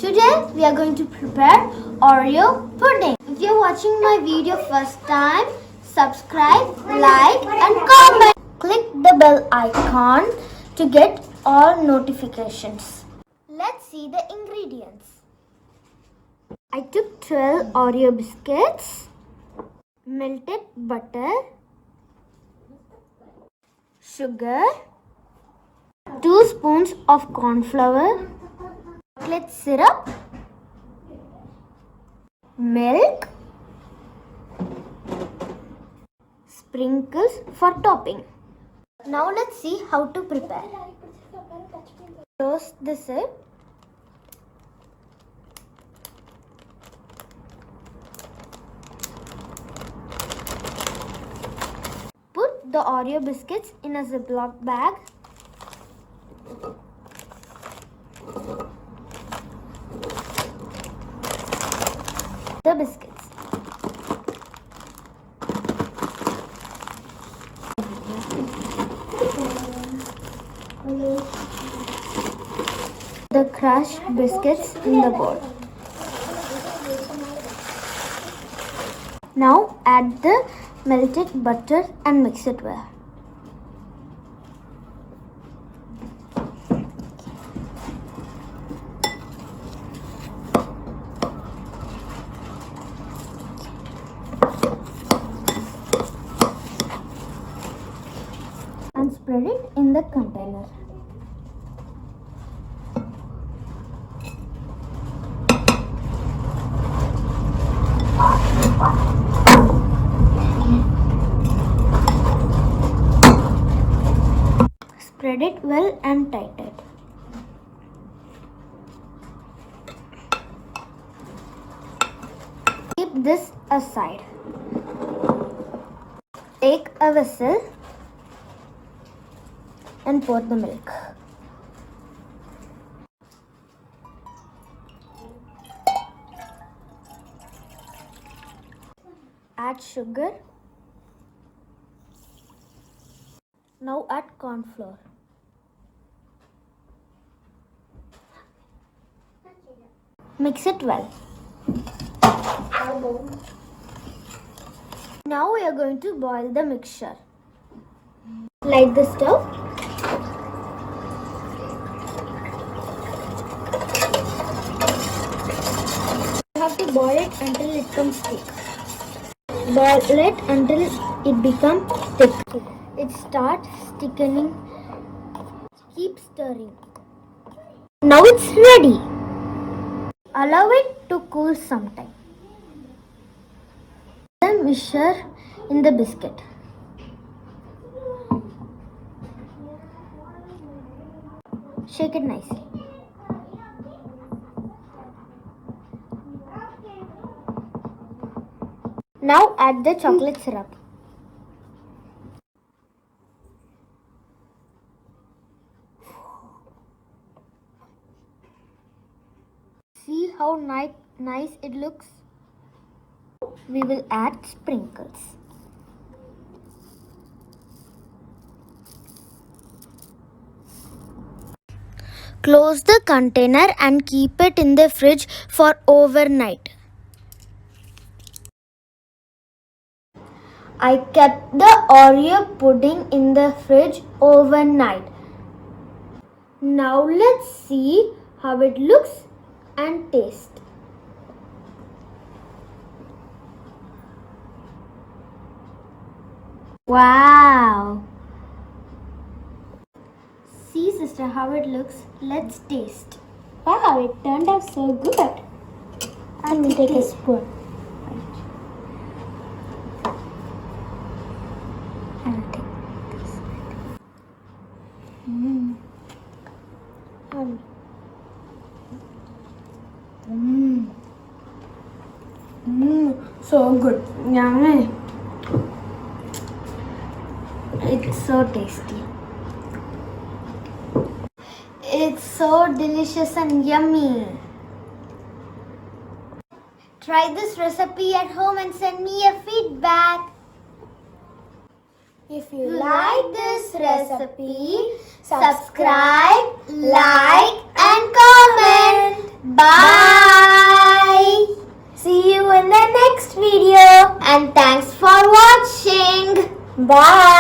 Today we are going to prepare Oreo pudding. If you're watching my video first time, subscribe, like and comment. Click the bell icon to get all notifications. Let's see the ingredients. I took 12 Oreo biscuits, melted butter, sugar, 2 spoons of corn flour, chocolate syrup, milk, sprinkles for topping. Now let's see how to prepare. Close the zip. Put the Oreo biscuits in a Ziploc bag. The biscuits. The crushed biscuits in the bowl. Now add the melted butter and mix it well. And spread it in the container. Spread it well and tight it. Keep this aside. Take a vessel and pour the milk. Add sugar. Now add corn flour. Mix it well. Now we are going to boil the mixture. Light the stove. You have to boil it until it becomes thick. Boil it until it becomes thick. It starts thickening. Keep stirring. Now it's ready. Allow it to cool sometime. The mixture in the biscuit. Shake it nicely. Now add the chocolate syrup. See how nice it looks? We will add sprinkles. Close the container and keep it in the fridge for overnight. I kept the Oreo pudding in the fridge overnight. Now let's see how it looks and tastes. Wow! See, sister, how it looks. Let's taste. Wow, it turned out so good. I will take a spoon. I'll take this. So good. Yummy. It's so tasty. It's so delicious and yummy. Try this recipe at home and send me a feedback. If you like this recipe, subscribe, like and comment. Bye. See you in the next video. And thanks for watching. Bye.